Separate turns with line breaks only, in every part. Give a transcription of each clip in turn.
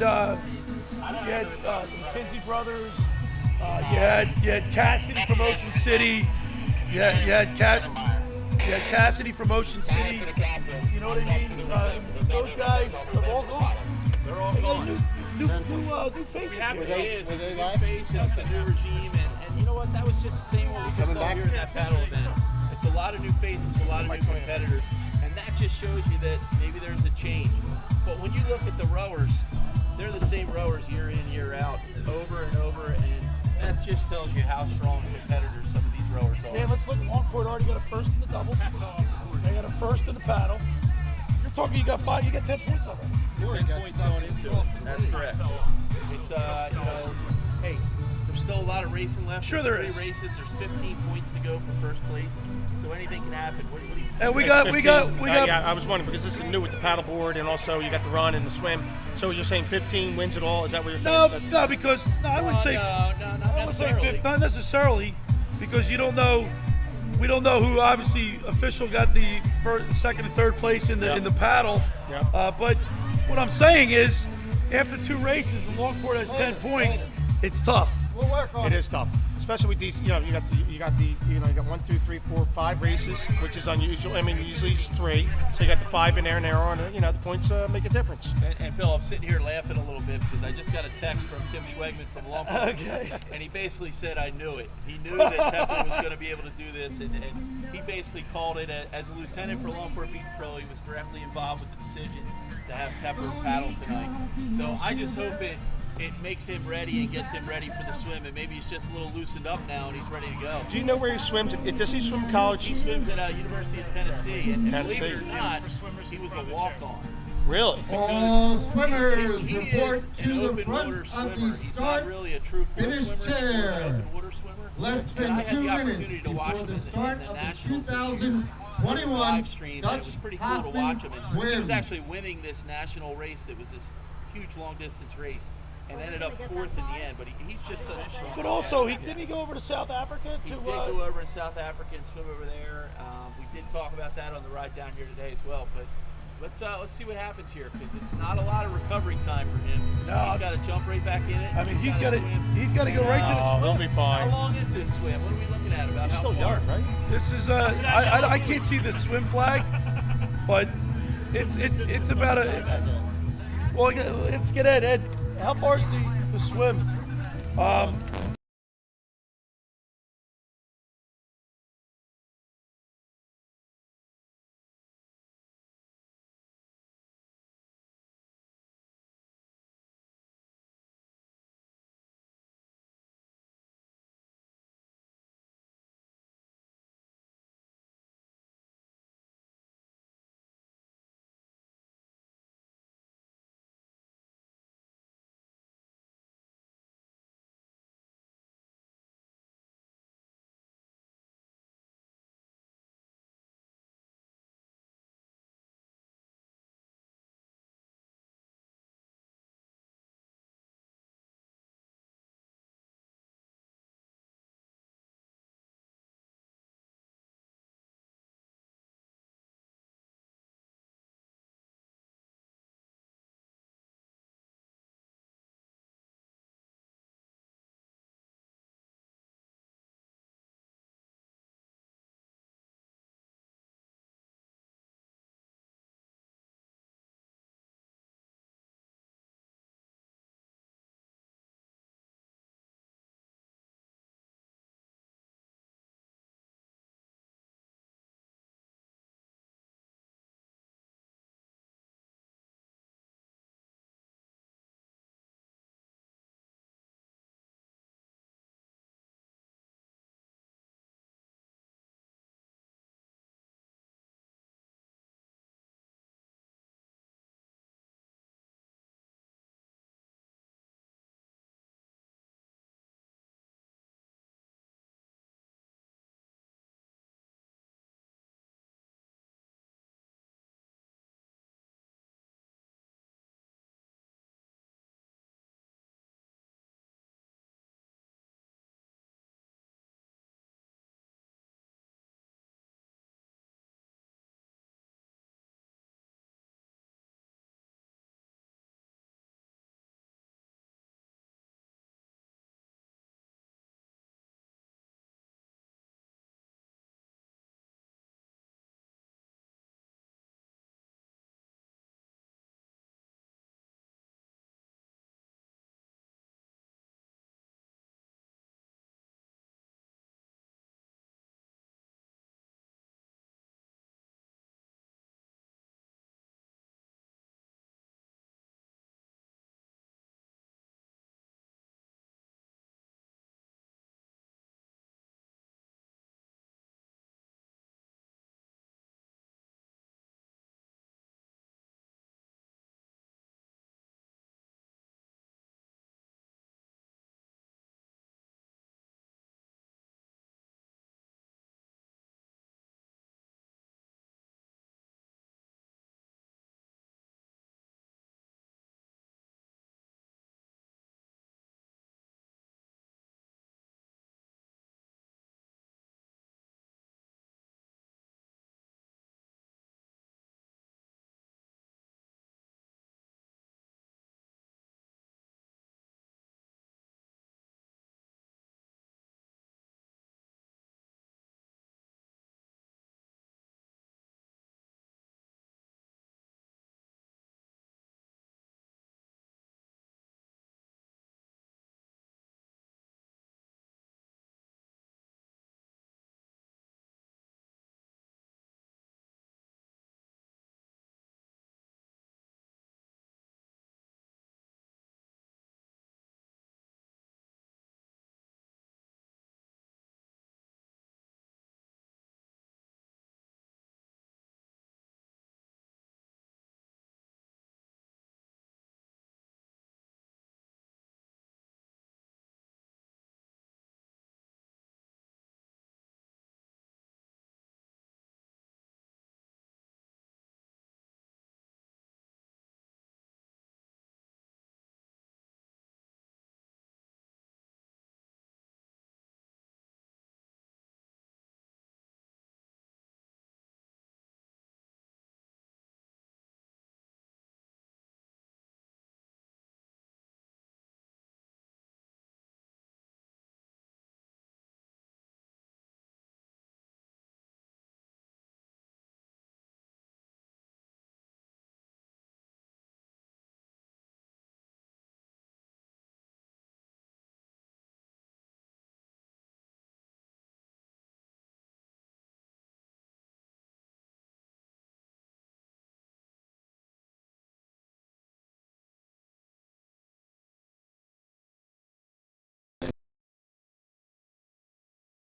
You had the McKinsey brothers. You had Cassidy from Ocean City. You had Cassidy from Ocean City. You know what I mean? Those guys have all gone.
They're all gone.
New faces
We have
here.
to is new faces, a new regime, and you know what? That was just the same what we just saw here in that paddle event. It's a lot of new faces, a lot of new competitors, and that just shows you that maybe there's a change. But when you look at the rowers, they're the same rowers year in, year out, over and over, and that just tells you how strong competitors some of these rowers are.
Man, let's look. Longport already got a first in the double. They got a first in the paddle. You're talking. You got 10 points already.
10 points going into it. That's correct. It's hey, there's still a lot of racing left.
Sure,
there's
there
three
is.
races. There's 15 points to go for first place, so anything can happen. What do you think?
And we
It's
got.
15. Yeah, I was wondering because this is new with the paddleboard and also you got the run and the swim. So you're saying 15 wins it all? Is that what you're saying?
No, because I wouldn't say.
No, not
I wouldn't say
necessarily.
not necessarily, because you don't know. We don't know who obviously official got the first, second, and third place in the paddle.
Yeah.
But what I'm saying is, after 2 races, and Longport has 10 points. It's tough.
We'll work on it.
It is tough, especially with these. You got 1, 2, 3, 4, 5 races, which is unusual. I mean, usually it's 3, so you got the 5 in there, and the points make a difference.
And Bill, I'm sitting here laughing a little bit because I just got a text from Tim Schwegman from Longport.
Okay.
And he basically said, I knew it. He knew that Tepper was going to be able to do this, and he basically called it as a lieutenant for Longport Beach Patrol. He was directly involved with the decision to have Tepper paddle tonight. So I just hope it makes him ready and gets him ready for the swim, and maybe he's just a little loosened up now and he's ready to go.
Do you know where he swims? Does he swim college?
He swims at University of Tennessee, and believe
Tennessee.
it or not, he was a walk-on.
Really?
All swimmers
He
report
is
to
an
the
open
front
water
of
swimmer.
the
He's
start.
not really a true pool
Finish
swimmer. He's more an
chair.
open water swimmer.
Less
And
than
I had
2
the
minutes
opportunity to watch
before
him
the
in
start
the
of the
Nationals this year.
2021
Live stream, and
Dutch
it was pretty cool to watch him.
Hoffman
And he was
swim.
actually winning this national race that was this huge long-distance race, and ended up 4th in the end. But he's just such a strong.
But also, didn't he go over to South Africa
He
to?
did go over in South Africa and swim over there. We did talk about that on the ride down here today as well. But let's see what happens here, because it's not a lot of recovery time for him.
No.
He's got to jump right back in it.
I mean, he's
gotta
got to.
swim.
He's got to go right to the
Oh,
swim.
he'll be fine.
How long is this swim? What are we looking at? About
He's
how
still
far?
young, right?
This is I can't see the swim flag, but it's about a. Well, let's get Ed. How far is the swim?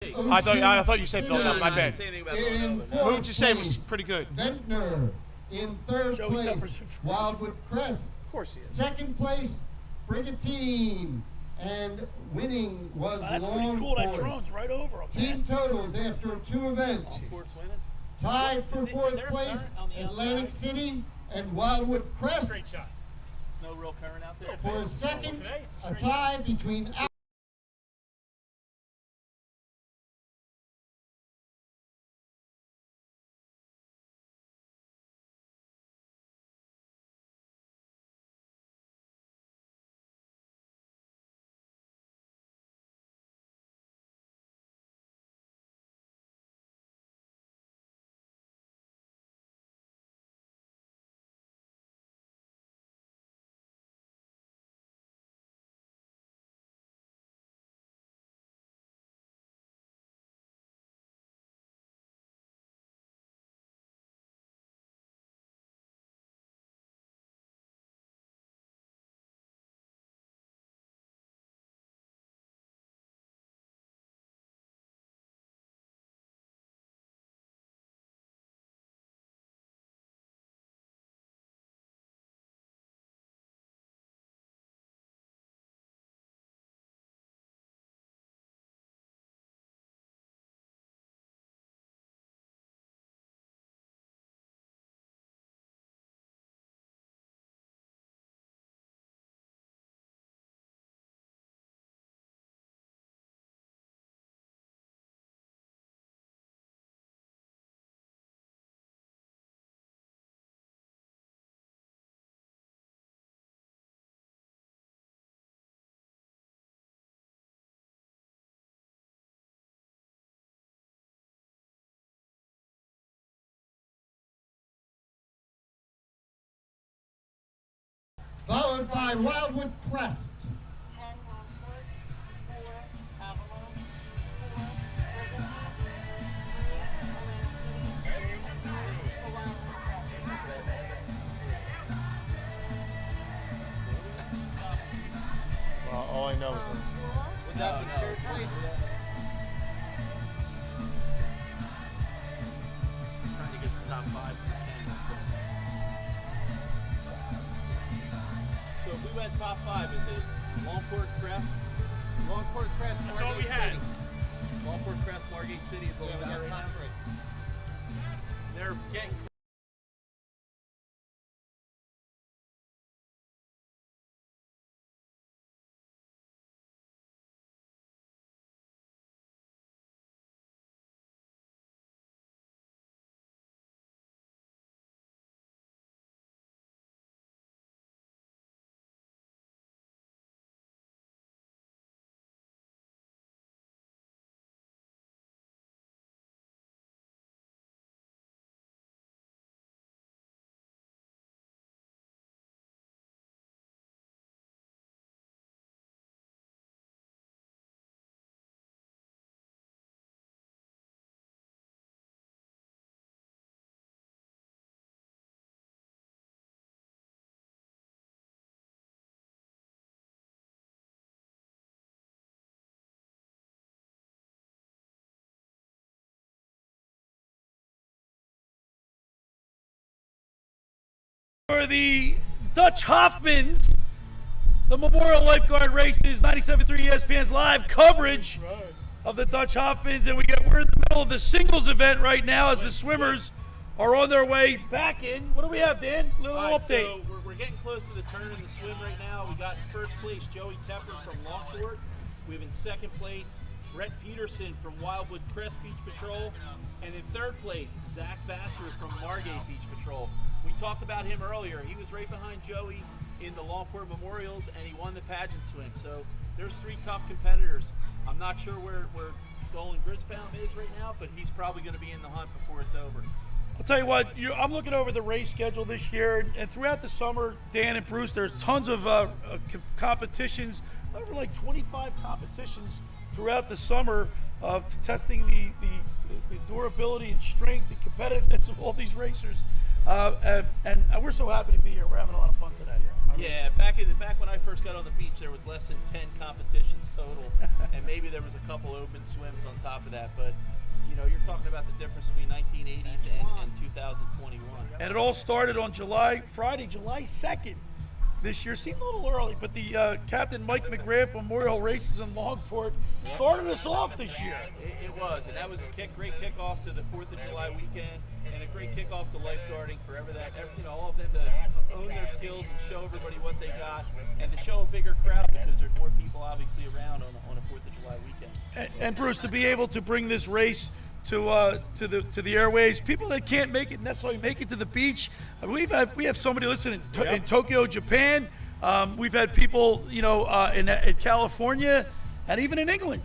I thought you said Villanova. My bad.
Say anything about
In
Villanova.
Who
fourth
would you say was
place,
pretty good?
Ventnor. In third
Joey
place,
Tepper's in first.
Wildwood Crest.
Of course he is.
Second place, Brigantine. And winning was
That's pretty cool. That
Longport.
drone's right over him.
Team totals after 2 events.
Sports winning.
Tied for
Is
fourth
there a
place,
current on the
Atlantic
outside?
City and Wildwood Crest.
Straight shot.
There's no real current out there.
For second,
Today it's a
a
straight
tie between followed by Wildwood Crest.
All I know is
Would that be third place? Trying to get the top 5 if we can. So if we went top 5, is it Longport Crest?
Longport Crest.
That's all we had.
Longport Crest, Margate City is what
Yeah,
we
we
got
got
right
top
now.
3.
They're getting
For the Dutch Hoffmans, the Memorial Lifeguard races, 97.3 ESPN's live coverage of the Dutch Hoffmans, and we're in the middle of the singles event right now as the swimmers are on their way back in. What do we have, Dan? Little
All right,
update.
so we're getting close to the turn in the swim right now. We got in first place Joey Tepper from Longport. We have in second place Brett Peterson from Wildwood Crest Beach Patrol. And in third place, Zach Vassar from Margate Beach Patrol. We talked about him earlier. He was right behind Joey in the Longport Memorials, and he won the pageant swim. So there's 3 tough competitors. I'm not sure where Dolan Grisbaum is right now, but he's probably going to be in the hunt before it's over.
I'll tell you what, I'm looking over the race schedule this year, and throughout the summer, Dan and Bruce, there's tons of competitions, over like 25 competitions throughout the summer of testing the durability and strength and competitiveness of all these racers. And we're so happy to be here. We're having a lot of fun today.
Yeah, back when I first got on the beach, there was less than 10 competitions total, and maybe there was a couple open swims on top of that. But you know, you're talking about the difference between 1980s and 2021.
And it all started on Friday, July 2nd this year. Seemed a little early, but the Captain Mike McGrath Memorial Races in Longport started us off this year.
It was, and that was a great kickoff to the 4th of July weekend, and a great kickoff to lifeguarding for all of them to own their skills and show everybody what they got, and to show a bigger crowd because there's more people obviously around on a 4th of July weekend.
And Bruce, to be able to bring this race to the airways, people that can't necessarily make it to the beach. We have somebody listening in Tokyo, Japan. We've had people, in California and even in England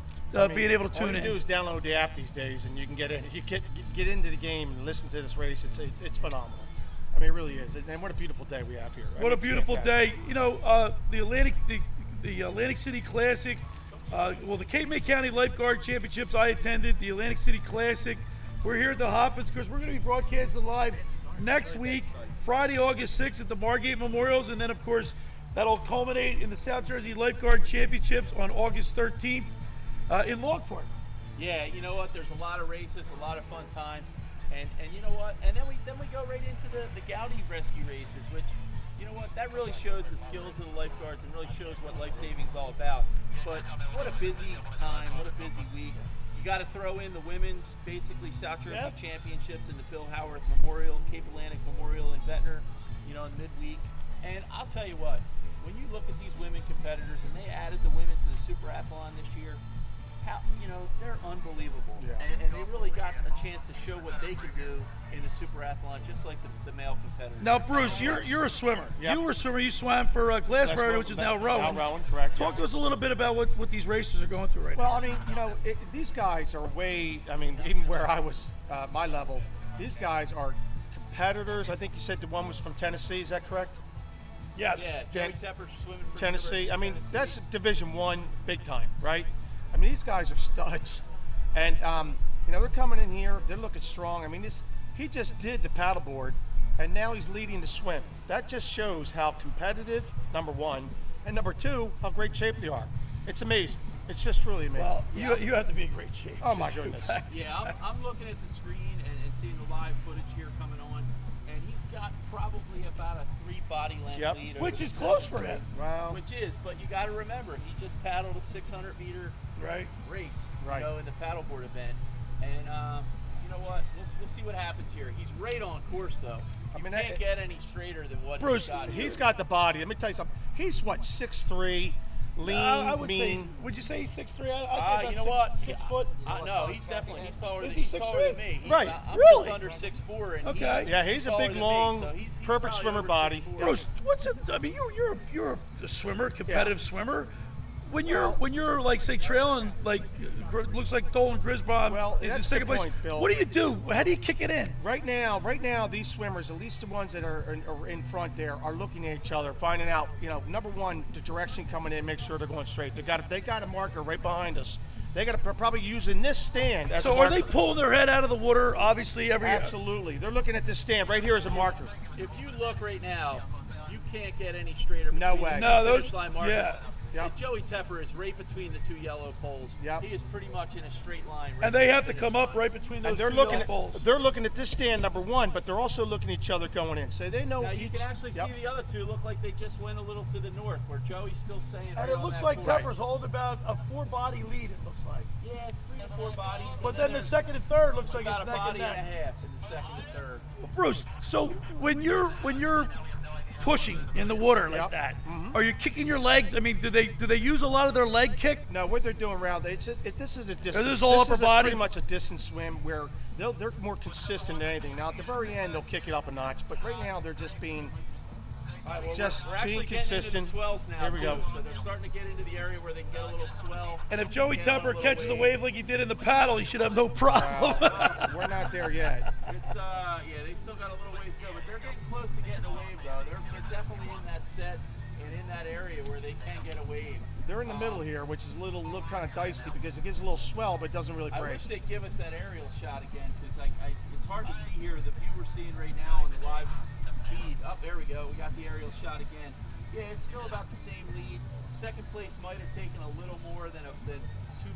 being able to tune in.
All you do is download the app these days, and you can get in. You get into the game and listen to this race. It's phenomenal. I mean, it really is. And what a beautiful day we have here.
What a beautiful day. The Atlantic City Classic. The Cape May County Lifeguard Championships I attended, the Atlantic City Classic. We're here at the Hoffmans because we're going to be broadcasting live next week, Friday, August 6th at the Margate Memorials, and then, of course, that'll culminate in the South Jersey Lifeguard Championships on August 13th in Longport.
Yeah, you know what? There's a lot of races, a lot of fun times, and you know what? And then we go right into the Gowdy rescue races, which, you know what, that really shows the skills of the lifeguards and really shows what life saving is all about. But what a busy time, what a busy week. You got to throw in the women's, basically South Jersey Championships and the Bill Howarth Memorial, Cape Atlantic Memorial in Ventnor, in midweek. And I'll tell you what, when you look at these women competitors, and they added the women to the Superathlon this year, they're unbelievable.
Yeah.
And they really got a chance to show what they can do in the Superathlon, just like the male competitors.
Now, Bruce, you're a swimmer.
Yep.
You were a swimmer. You swam for Glassboro, which is now rowing.
Now rowing, correct.
Talk to us a little bit about what these racers are going through right now.
Well, I mean, these guys are even where I was, my level, these guys are competitors. I think you said the one was from Tennessee. Is that correct?
Yes.
Yeah, Joey Tepper's swimming for
Tennessee. I mean,
Tennessee.
that's Division I, big time, right? I mean, these guys are studs, and they're coming in here. They're looking strong. I mean, he just did the paddleboard, and now he's leading the swim. That just shows how competitive, number one, and number two, how great shape they are. It's amazing. It's just really amazing.
Well, you have to be in great shape.
Oh my goodness.
Yeah, I'm looking at the screen and seeing the live footage here coming on, and he's got probably about a 3 body length lead.
Which is close for him.
Wow.
Which is, but you got to remember, he just paddled a 600-meter race, in the paddleboard event, and you know what? We'll see what happens here. He's right on course, though. You can't get any straighter than what
Bruce,
he's
got the body. Let me tell you something. He's 6'3", lean,
I would
mean.
say, would you say he's 6'3"? I think
you know what?
6 foot.
No, he's taller
Is
than
he
taller than
6'3"?
me.
Right.
I'm
Really?
just under 6'4", and
Okay.
He's a
taller
big,
than
long,
me, so he's
perfect
probably
swimmer
over
body.
6'4".
Bruce, you're a swimmer, competitive swimmer. When you're like, say, trailing, like, looks like Dolan Grisbaum is in
that's
second
the
place.
point, Bill.
What do you do? How do you kick it in?
Right now, these swimmers, at least the ones that are in front there, are looking at each other, finding out, number one, the direction coming in, make sure they're going straight. They got a marker right behind us. They got to probably using this stand as a marker.
So are they pulling their head out of the water? Obviously,
Absolutely. They're looking at this stand right here as a marker.
If you look right now, you can't get any straighter.
No
between
way.
the
No, those-
finish line markers.
yeah.
Yep.
Joey Tepper is right between the 2 yellow poles.
Yep.
He is pretty much in a straight line. Right
And they
to the
have to
finish
come up
line.
right between those
And they're
two
looking
yellow
at
poles.
they're looking at this stand number one, but they're also looking at each other going in. So they know.
Now you can actually see the other two look like they just went a little to the north, where Joey's still saying.
And it looks like Tepper's holding about a 4-body lead, it looks like.
Yeah, it's 3 to 4 bodies.
But then the second and third looks like
about
it's
a
neck and
body and a
neck.
half in the second and third.
Bruce, so when you're pushing in the water like
Yep.
that, are you kicking your legs? I mean, do they use a lot of their leg kick?
No, what they're doing around this is a distance.
This is all upper body?
Pretty much a distance swim where they're more consistent than anything. Now at the very end they'll kick it up a notch, but right now they're just being
All right, well,
just
we're actually
being
getting
consistent.
into the swells now,
Here we go.
So they're starting to get into the area where they can get a little swell.
And if Joey
get on a
Tepper
little
catches a wave like he did in the paddle, he should have no problem.
We're not there yet.
It's they still got a little ways to go, but they're getting close to getting a wave though. They're definitely in that set and in that area where they can get a wave.
They're in the middle here, which is look kind of dicey because it gives a little swell, but it doesn't really
I
break.
wish they'd give us that aerial shot again because it's hard to see here. The view we're seeing right now on the live feed. Oh, there we go. We got the aerial shot again. Yeah, it's still about the same lead. Second place might have taken a little more than 2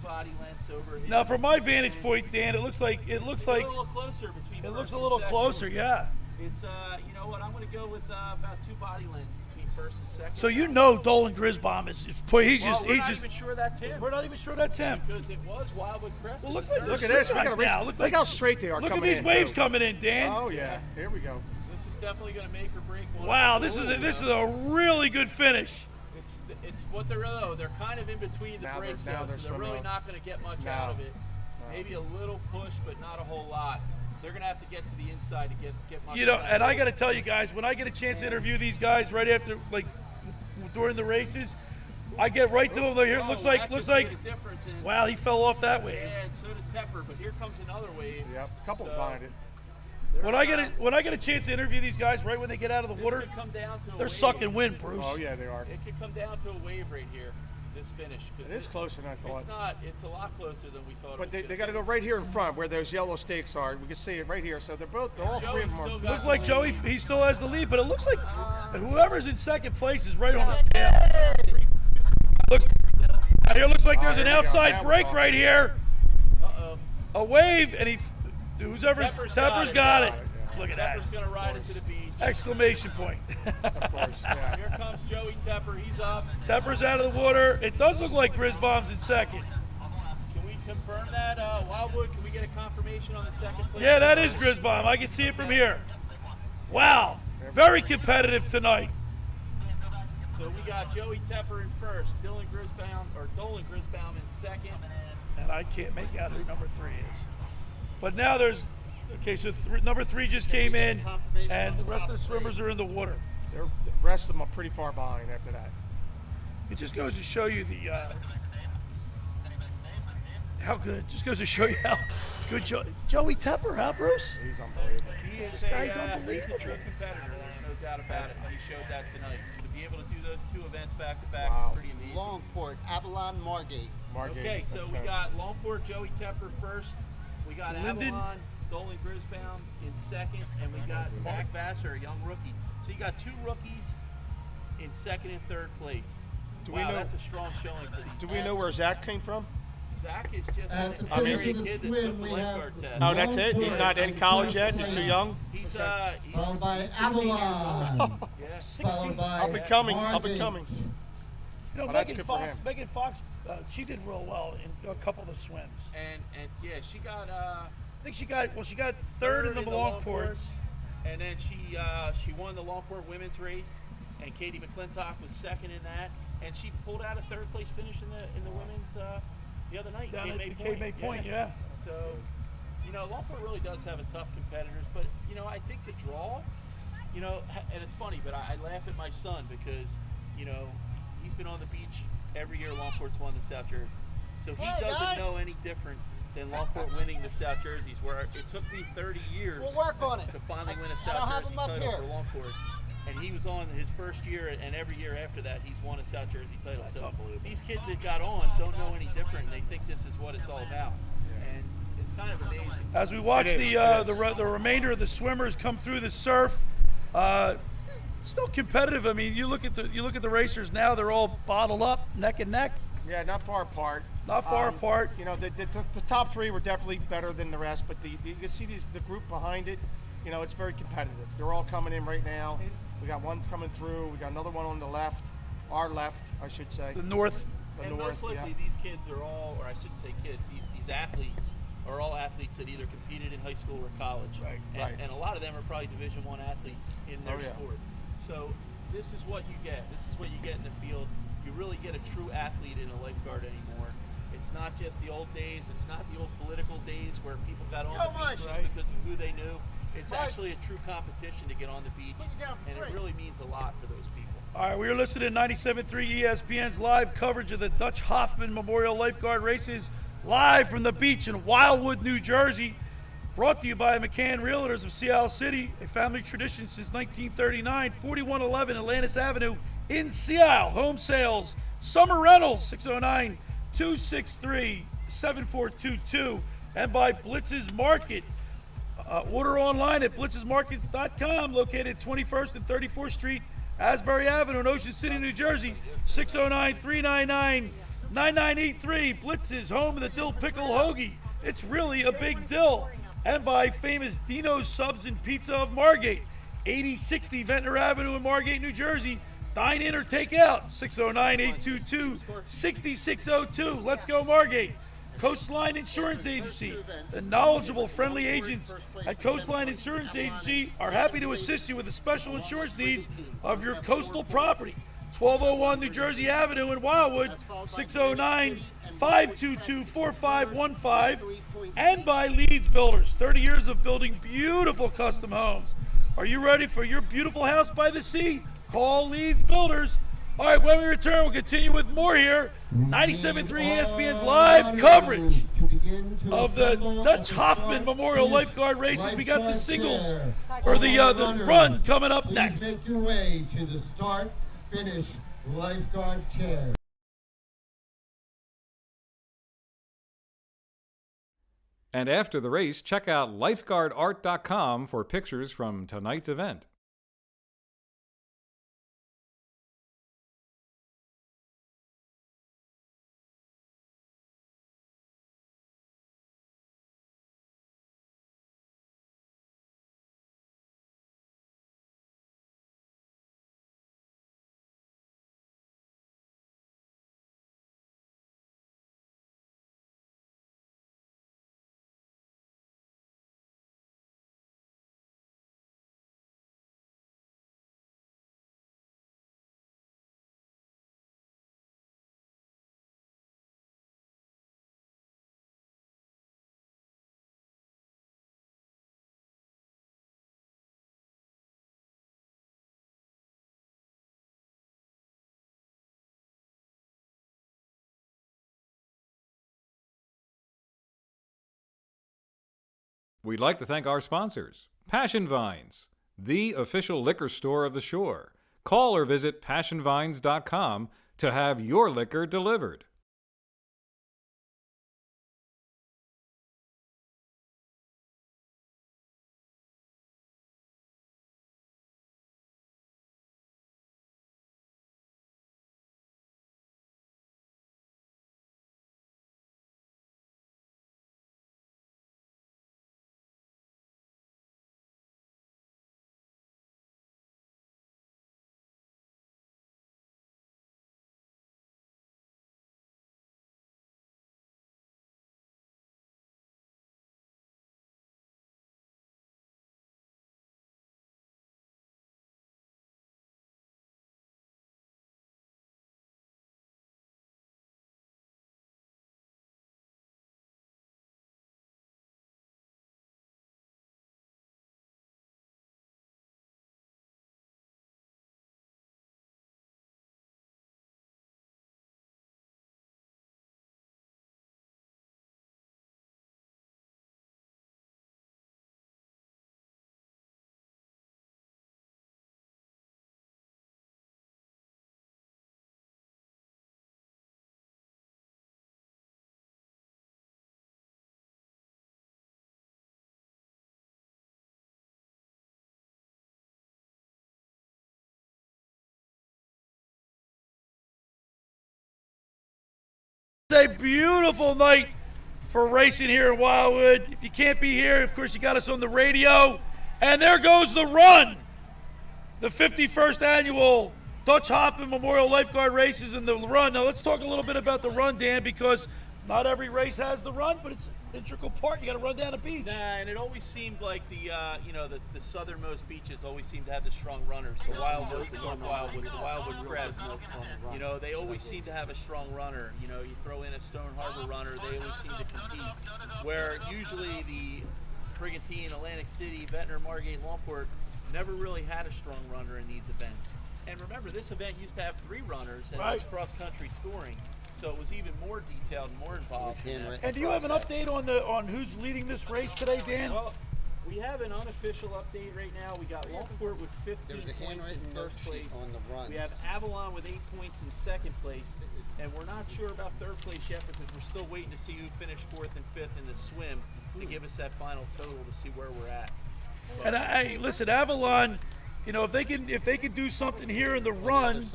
body lengths over him.
Now, from my vantage point, Dan, it looks like
a little closer between.
it looks
first
a
and
little
second.
closer. Yeah.
It's you know what? I'm going to go with about 2 body lengths between first and second.
So you know Dolan Grisbaum is he's
well,
just
we're
he's
not
just
even sure that's him.
we're not even sure that's him.
Because it was Wildwood Crest.
Well,
in the
look
turn.
Look at
Look
this. We got a race.
now.
Look how straight they are
Look at
coming
these
in,
waves
too.
coming in, Dan.
Oh yeah, here we go.
This is definitely going to make or break one.
Wow,
of the
this is
rules,
a really good finish.
It's what they're though. They're kind of in between the
Now
breaks,
they're
so they're
swimming
really
up.
not going to get much
No.
out of it. Maybe a little push, but not a whole lot. They're going to have to get to the inside to get much.
You know,
out of
and I
it.
got to tell you guys, when I get a chance to interview these guys right after, like, during the races, I get right to them. Here,
Oh,
looks
that
like,
just made a difference in-
wow, he fell off that wave.
Yeah, and so did Tepper, but here comes another wave.
Yep, a couple
So,
behind it.
When I get a chance to interview these guys right when they get out of the
this
water,
could come down to a
they're
wave.
sucking wind, Bruce.
Oh yeah, they are.
It could come down to a wave right here. This finish. 'Cause
It is closer than I thought.
It's not. It's a lot closer than we thought.
But
it was
they got to go right here in front where those yellow stakes are. We can see it right here. So they're all three of
Joey's
them are.
still got
Look like
the
Joey,
lead.
he still has the lead, but it looks like whoever's in second place is right on the scale. Here looks like there's an
There we go.
outside
Now we're
break
talking.
right here.
Uh-oh.
A wave, and whoever's
Tepper's
Tepper's
got
got
it.
it. Look at that!
Tepper's gonna ride it to the beach.
Exclamation point.
Of course, yeah.
Here comes Joey Tepper. He's up.
Tepper's out of the water. It does look like Grisbaum's in second.
Can we confirm that, Wildwood? Can we get a confirmation on the second place?
Yeah, that is Grisbaum. I can see it from here. Wow, very competitive tonight.
So we got Joey Tepper in first, Dolan Grisbaum in second.
And I can't make out who number 3 is. But now there's, okay, so number 3 just came in, and the rest of the swimmers are in the water.
The rest of them are pretty far behind after that.
It just goes to show you how good. Just goes to show you how good Joey Tepper, huh, Bruce?
He's unbelievable.
This guy's
He's a
unbelievable.
true competitor. There's no doubt about it. He showed that tonight. To be able to do those 2 events back to back
Wow.
is pretty amazing.
Longport, Avalon, Margate.
Margate.
Okay, so we got Longport, Joey Tepper first. We got
Linden.
Avalon, Dolan Grisbaum in second, and we got Zach Vassar, a young rookie. So you got 2 rookies in second and third place.
Do we
Wow,
know-
that's a strong showing for these.
Do we know where Zach came from?
Zach is just
At
an
the
area
finish of the
kid that
swim,
took the
we have
lifeguard test.
Oh, that's it? He's not in college yet? He's too young?
He's
Followed by
16 years old.
Avalon.
Yeah.
Followed by
Up and coming, up and
Margate.
coming.
You know,
Well, that's
Megan
good for
Fox,
him.
Megan Fox, she did real well in a couple of the swims.
And yeah, she got
I think she got third in the long ports.
and then she won the Longport women's race, and Katie McClintock was second in that, and she pulled out a third place finish in the women's the other night.
Down
Cape
at
May
Cape May Point, yeah.
So, you know, Longport really does have a tough competitors, but you know, I think the draw, you know, and it's funny, but I laugh at my son because, you know, he's been on the beach every year Longport's won the South Jerseys. So he
Hey,
doesn't
guys.
know any different than Longport winning the South Jerseys, where it took me 30 years
We'll work on it.
to finally win a
I
South
don't have
Jersey
them up
title
here.
for Longport. And he was on his first year, and every year after that, he's won a South Jersey title.
That's
so
unbelievable.
these kids that got on don't know any different, and they think this is what it's all about. And it's kind of amazing.
As we watch
It is,
the remainder of the swimmers come through the surf, still competitive. I mean, you look at the racers now; they're all bottled up, neck and neck.
Yeah, not far apart.
Not far apart.
You know, the top 3 were definitely better than the rest, but you can see the group behind it. You know, it's very competitive. They're all coming in right now. We got one coming through. We got another one on the left, our left, I should say.
The North.
The
And
north,
most likely,
yeah.
these kids are all, or I shouldn't say kids, these athletes are all athletes that either competed in high school or college.
Right,
And,
right.
and a lot of them are probably Division I athletes in their
Oh, yeah.
sport. So this is what you get. This is what you get in the field. You really get a true athlete in a lifeguard anymore. It's not just the old days. It's not the old political days where people got on the beach just because of who they knew. It's actually a true competition to get on the beach,
Put you down for
and it
three.
really means a lot for those people.
All right, we are listening to 97.3 ESPN's live coverage of the Dutch Hoffman Memorial Lifeguard Races, live from the beach in Wildwood, New Jersey. Brought to you by McCann Realtors of Seattle City, a family tradition since 1939, 4111 Atlantis Avenue in Seattle. Home sales Summer Rentals, 609-263-7422. And by Blitz's Market. Order online at blitzesmarkets.com, located 21st and 34th Street, Asbury Avenue in Ocean City, New Jersey, 609-399-9983. Blitz's, home of the dill pickle hoagie. It's really a big dill. And by famous Dino's Subs and Pizza of Margate, 8060 Ventnor Avenue in Margate, New Jersey. Dine in or take out, 609-822-6602. Let's go Margate. Coastline Insurance Agency. The knowledgeable, friendly agents at Coastline Insurance Agency are happy to assist you with the special insurance needs of your coastal property. 1201 New Jersey Avenue in Wildwood, 609-522-4515. And by Leeds Builders, 30 years of building beautiful custom homes. Are you ready for your beautiful house by the sea? Call Leeds Builders. All right, when we return, we'll continue with more here. 97.3 ESPN's live coverage of the Dutch Hoffman Memorial Lifeguard Races. We got the singles, or the run coming up next.
Make your way to the start, finish lifeguard chair.
And after the race, check out lifeguardart.com for pictures from tonight's event. We'd like to thank our sponsors, Passionvines, the official liquor store of the shore. Call or visit passionvines.com to have your liquor delivered.
It's a beautiful night for racing here in Wildwood. If you can't be here, of course, you got us on the radio. And there goes the run. The 51st annual Dutch Hoffman Memorial Lifeguard Races and the run. Now, let's talk a little bit about the run, Dan, because not every race has the run, but it's an integral part. You got to run down a beach.
Nah, and it always seemed like the southernmost beaches always seem to have the strong runners. The Wildwoods, the North Wildwoods, the Wildwood Crest. They always seem to have a strong runner. You throw in a Stone Harbor runner, they always seem to compete. Where usually the Brigantine, Atlantic City, Ventnor, Margate, Longport never really had a strong runner in these events. And remember, this event used to have 3 runners, and it was cross-country scoring. So it was even more detailed and more involved.
And do you have an update on who's leading this race today, Dan?
Well, We have an unofficial update right now. We got Longport with 15 points in first place. We have Avalon with 8 points in second place. And we're not sure about third place yet because we're still waiting to see who finished 4th and 5th in the swim to give us that final total to see where we're at.
And I listen, Avalon, you know, if they can do something here in the run,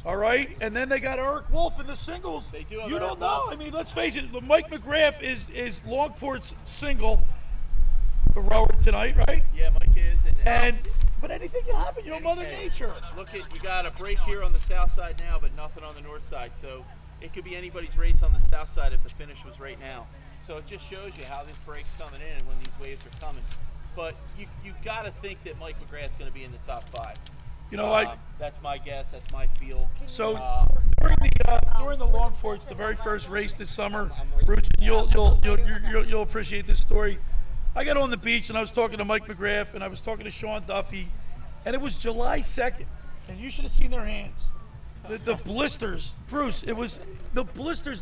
all right, and then they got Eric Wolf in the singles.
They do have
you
Eric
don't know.
Wolf.
I mean, let's face it. Mike McGrath is Longport's single rower tonight, right?
Yeah, Mike is.
But anything can happen. You know, Mother Nature.
Look at, you got a break here on the south side now, but nothing on the north side. So it could be anybody's race on the south side if the finish was right now. So it just shows you how this break's coming in and when these waves are coming. But you got to think that Mike McGrath's going to be in the top 5.
You know,
that's my guess. That's my feel.
So during the Longports, the very first race this summer, Bruce, you'll appreciate this story. I got on the beach and I was talking to Mike McGrath and I was talking to Sean Duffy, and it was July 2nd, and you should have seen their hands. The blisters, Bruce. It was the blisters.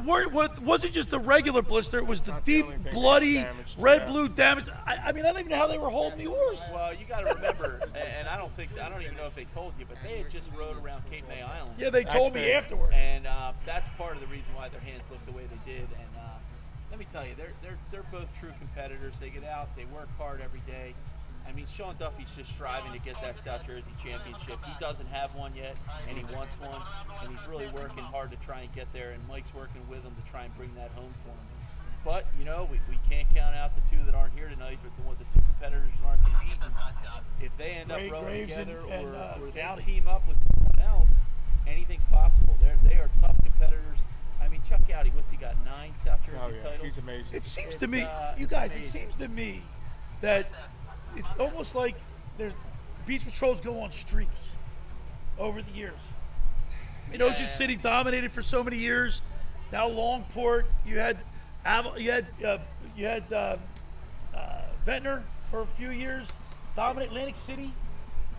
Wasn't just the regular blister. It was the deep, bloody, red-blue damage. I mean, I don't even know how they were holding the oars.
Well, you got to remember, and I don't even know if they told you, but they had just rode around Cape May Island.
Yeah, they told me afterwards.
And that's part of the reason why their hands look the way they did. And let me tell you, they're both true competitors. They get out, they work hard every day. I mean, Sean Duffy's just striving to get that South Jersey championship. He doesn't have one yet, and he wants one, and he's really working hard to try and get there, and Mike's working with him to try and bring that home for him. But, you know, we can't count out the two that aren't here tonight, but the two competitors that aren't competing. If they end up rowing together or they team up with someone else, anything's possible. They are tough competitors. I mean, Chuck Gowdy, what's he got, 9 South Jersey titles?
He's amazing.
It seems to me, you guys, it seems to me that it's almost like there's beach patrols go on streaks over the years. I mean, Ocean City dominated for so many years. Now Longport, you had Ventnor for a few years. Dominate Atlantic City.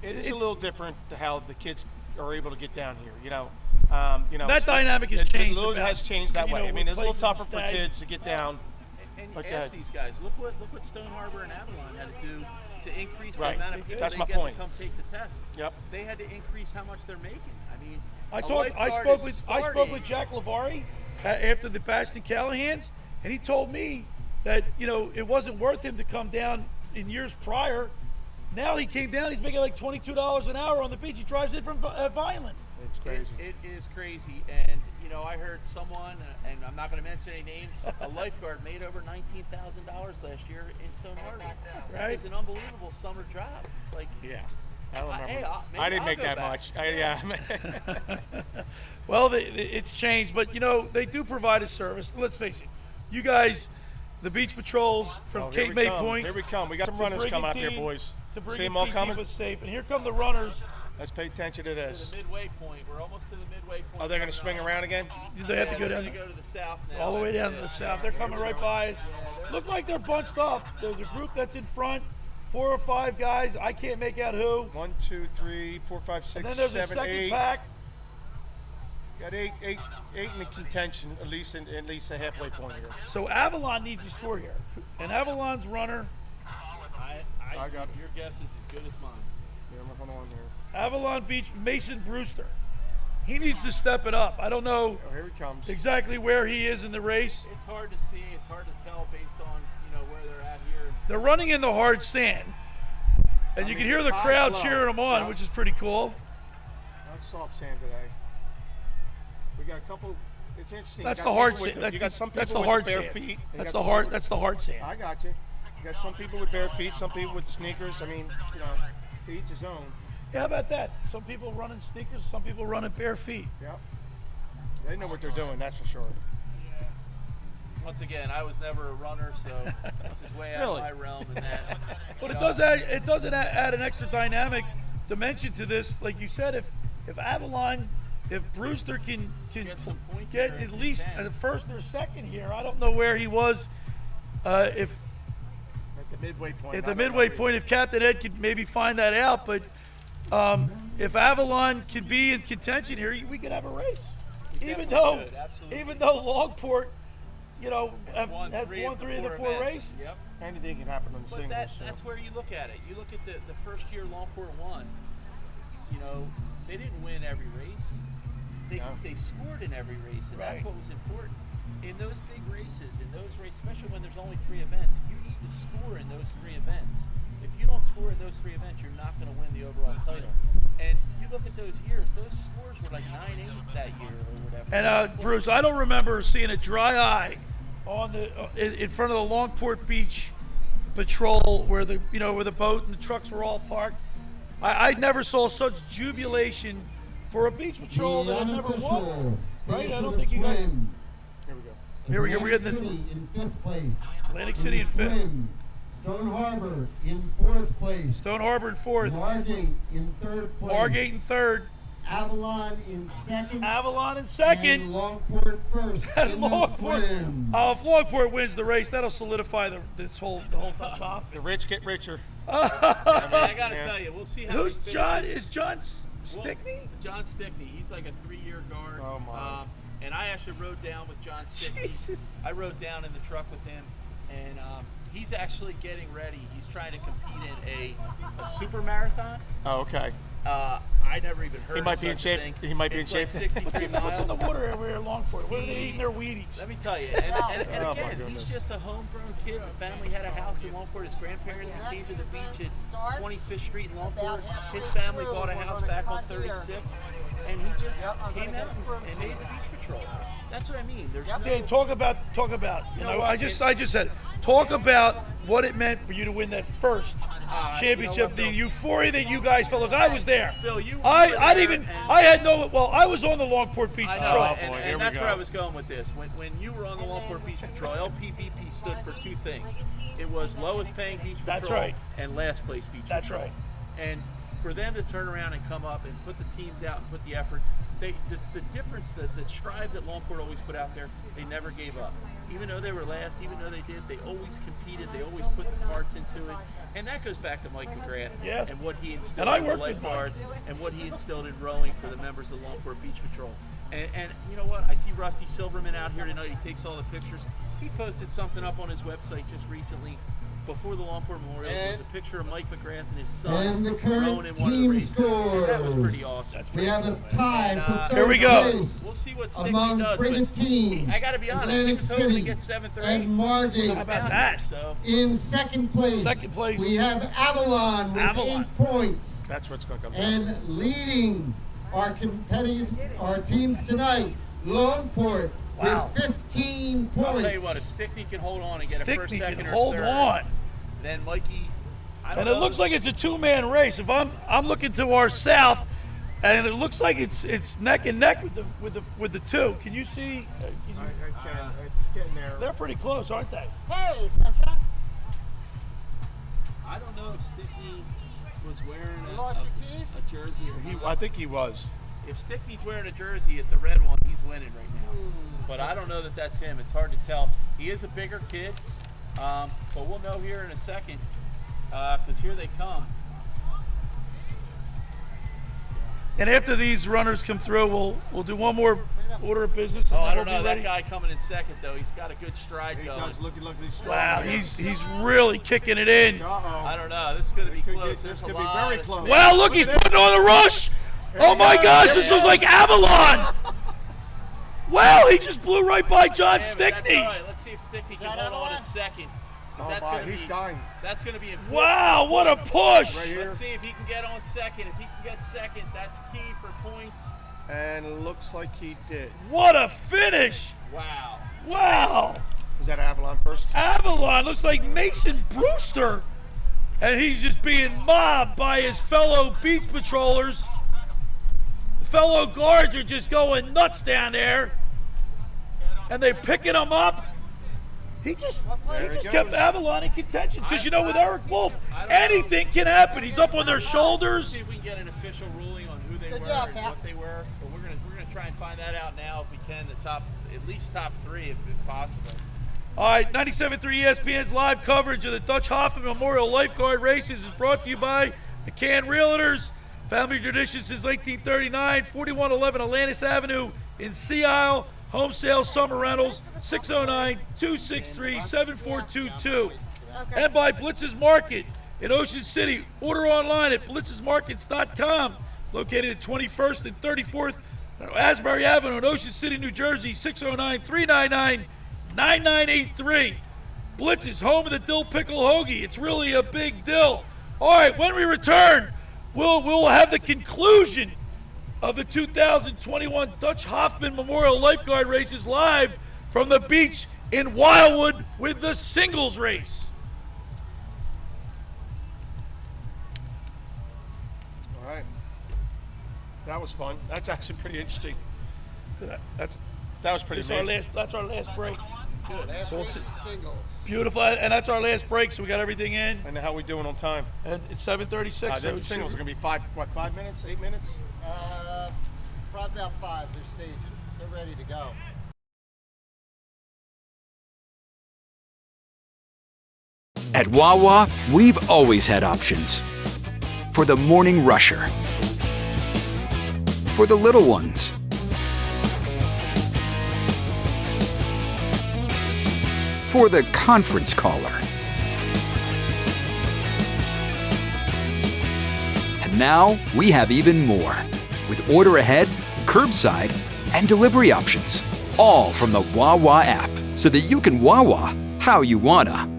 It is a little different to how the kids are able to get down here. You know,
that dynamic has changed.
It has changed that way. I mean, it's a little tougher for
stay.
kids to get down.
And ask these guys. Look what Stone Harbor and Avalon had to do to increase the
Right.
amount of people
That's
they
my
get
point.
to come take the test.
Yep.
They had to increase how much they're making. I mean,
I
a
spoke with Jack Lavari after the Bastion Callahans, and he told me that, you know, it wasn't worth him to come down in years prior. Now he came down, he's making like $22 an hour on the beach. He drives in from Vineland.
It's crazy.
It is crazy. And, you know, I heard someone, and I'm not going to mention any names, a lifeguard made over $19,000 last year in Stone Harbor. That is an unbelievable summer job. Like,
Yeah. I don't remember.
Hey,
I didn't
I'll
make
go
that
back.
much.
Well, it's changed, but, you know, they do provide a service. Let's face it. You guys, the beach patrols from
Here
Cape
we
May
come.
Point.
Here we come. We got some runners coming up here, boys.
To bring
See them
the
all
team
coming?
keep us safe. And here come the runners.
Let's pay attention to
To
this.
the midway point. We're almost to the midway point.
Oh, they're going to swing around again?
They have to go
They're
down
gonna go to the south now.
all the way down to the south. They're coming right by us. Look like they're bunched up. There's a group that's in front, 4 or 5 guys. I can't make out who.
1, 2, 3, 4, 5,
And
6,
then there's a
7,
second
8.
pack.
Got eight in the contention, at least a halfway point here.
So Avalon needs to score here. And Avalon's runner,
I got it.
Your guess is as good as mine.
Yeah, hold on here.
Avalon Beach, Mason Brewster. He needs to step it up. I don't know
Oh, here he comes.
exactly where he is in the race.
It's hard to see. It's hard to tell based on, you know, where they're at here.
They're running in the hard sand. And you can hear the crowd cheering them on, which is pretty cool.
Not soft sand today. We got a couple. It's interesting.
That's
You
the
got
hard
people with
sand.
you got some people
That's the
with
hard
bare
sand.
feet. and you
That's
got
the
some
hard.
people-
That's the hard sand.
I got you. You got some people with bare feet, some people with the sneakers. I mean, you know, to each his own.
Yeah, how about that? Some people running sneakers, some people running bare feet.
Yep. They know what they're doing, that's for sure.
Once again, I was never a runner, so this is way out
Really?
of my realm in that.
But
You
it
know,
does add an extra dynamic dimension to this. Like you said, if Avalon, if Brewster can
Get some points
get
here
at
if he
least
can.
a first or second here, I don't know where he was. If
At the midway point.
at
I
the
don't
midway
know.
point, if Captain Ed could maybe find that out, but if Avalon can be in contention here, we could have a race. Even
definitely
though,
could, absolutely.
even though Longport you know, have
won
won
three
three of the four
events.
races.
Yep.
Anything can happen on the
But
singles.
that's where you look at it. You look at the first year Longport won. You know, they didn't win every race. They scored in every race, and that's
Right.
what was important. In those big races, especially when there's only 3 events, you need to score in those 3 events. If you don't score in those 3 events, you're not going to win the overall title. And you look at those years; those scores were like 9-8 that year or whatever.
And Bruce, I don't remember seeing a dry eye on the in front of the Longport Beach Patrol where the boat and the trucks were all parked. I never saw such jubilation for a beach patrol that I've never won. Right? I don't think you guys.
Here we go.
Here we go. We're getting this.
City in 5th place.
Atlantic City in 5th.
Swim, Stone Harbor in 4th place.
Stone Harbor in 4th.
Margate in 3rd place.
Margate in 3rd.
Avalon in 2nd.
Avalon in
And
2nd.
Longport 1st
And
in the
Longport.
swim.
If Longport wins the race, that'll solidify the whole Dutch Hop.
The rich get richer.
I got to
Yeah.
tell you, we'll see how
Who's
he
John?
finishes.
Is John Stickney?
John Stickney. He's like a 3-year guard.
Oh, my.
And I actually rode down with John Stickney.
Jesus.
I rode down in the truck with him, and he's actually getting ready. He's trying to compete in a super marathon.
Oh, okay.
I never even heard.
He might
of
be in
such a
shape.
thing.
He might be in
It's like
shape.
63 miles.
What's in the water over here in Longport? What are they eating their Wheaties?
Let me tell you, and
Oh, my
again, he's
goodness.
just a homegrown kid. The family had a house in Longport. His grandparents came to the beach at 25th Street in Longport. His family bought a house back on 36th, and he just came out and made the beach patrol. That's what I mean. There's no,
Dan, talk about. You know,
what,
I just said, talk about what it meant for you to win that first championship.
you know what,
The
Bill?
euphoria that you guys felt. Look, I was there.
Bill, you were
I
there,
didn't even.
and-
I had no. Well, I was on the Longport Beach
I
Patrol.
know,
boy, here
and
we
that's
go.
where I was going with this. When you were on the Longport Beach Patrol, LPBP stood for 2 things. It was lowest paying beach patrol
That's right.
and last place beach
That's
patrol.
right.
And for them to turn around and come up and put the teams out and put the effort, the difference, the strive that Longport always put out there, they never gave up. Even though they were last, even though they always competed, they always put the parts into it. And that goes back to Mike McGrath
Yeah.
and what he instilled
And I
in the
worked with Mike.
lifeguards and what he instilled in rowing for the members of the Longport Beach Patrol. And you know what? I see Rusty Silverman out here tonight. He takes all the pictures. He posted something up on his website just recently before the Longport Memorials. It was a picture of Mike McGrath and his son
And the current
rowing in one of the
team
races.
scores.
That was pretty awesome.
We have a tie for
Here we
3rd
go.
place
We'll see what Stickney
among
does.
Brigantine,
I got to be honest, he
Atlantic
was hoping to
City,
get 7th or 8th.
and Margate.
How about that?
So
In 2nd place,
Second place.
we have Avalon with
Avalon.
8 points.
That's what's going to come down.
And leading our teams tonight, Longport
Wow.
with 15 points.
I'll tell you what, if Stickney can hold on and get a first,
Stickney
second,
can
or
hold
third,
on.
then Mikey. I don't
And it
know.
looks like it's a 2-man race. If I'm looking to our south, and it looks like it's neck and neck with the 2. Can you see?
I can't. It's getting there.
They're pretty close, aren't they?
Hey, sunshine.
I don't know if Stickney was wearing
You lost your keys?
a jersey or not.
I think he was.
If Stickney's wearing a jersey, it's a red one. He's winning right now. But I don't know that that's him. It's hard to tell. He is a bigger kid, but we'll know here in a second because here they come.
And after these runners come through, we'll do one more order of business. And
Oh,
then
I don't
we'll
know.
be
That
ready.
guy coming in second, though. He's got a good stride
He
going.
does look strong.
Wow, he's really kicking it in.
Uh-oh.
I don't know. This is going to be close.
This
There's
could
a
be
lot
very
of
close.
space.
Wow, look, he's putting on a rush. Oh
he
my
goes.
gosh,
Here
this
he
was
is.
like Avalon. Wow, he just blew right by John
Hey, but that's all
Stickney.
right. Let's see if Stickney can
that
hold on
Avalon?
a second. 'Cause
Oh,
that's
my,
going to
he's
be
dying.
that's going to be important.
Wow, what a push.
Right here.
Let's see if he can get on second. If he can get second, that's key for points.
And it looks like he did.
What a finish.
Wow.
Wow.
Was that Avalon first?
Avalon looks like Mason Brewster. And he's just being mobbed by his fellow beach patrollers. The fellow guards are just going nuts down there. And they're picking him up. He just
he
kept
goes.
Avalon in contention. Because you know, with Eric Wolf,
I don't know.
anything can happen. He's up on their
Let's
shoulders.
see if we can get an official ruling on who they
Good
were
job,
and
Pat.
what they were. But we're gonna try and find that out now if we can. At least top 3 if possible.
All right, 97.3 ESPN's live coverage of the Dutch Hoffman Memorial Lifeguard Races is brought to you by McCann Realtors. Family tradition since 1939, 4111 Atlantis Avenue in Sea Isle. Home sales, summer rentals, 609-263-7422. And by Blitz's Market in Ocean City. Order online at blitzesmarkets.com. Located at 21st and 34th Asbury Avenue in Ocean City, New Jersey, 609-399-9983. Blitz's, home of the dill pickle hoagie. It's really a big deal. All right, when we return, we'll have the conclusion of the 2021 Dutch Hoffman Memorial Lifeguard Races live from the beach in Wildwood with the singles race.
All right. That was fun. That's actually pretty interesting. That was pretty amazing.
That's our last break.
Last
So
race is singles.
Beautiful, and that's our last break, so we got everything in.
And how we doing on time?
And it's 7:36.
The singles are going to be 5 minutes, 8 minutes?
Probably about 5. They're staging. They're ready to go.
At Wawa, we've always had options. For the morning rusher. For the little ones. For the conference caller. And now we have even more. With order ahead, curbside, and delivery options. All from the Wawa app, so that you can Wawa how you wanna.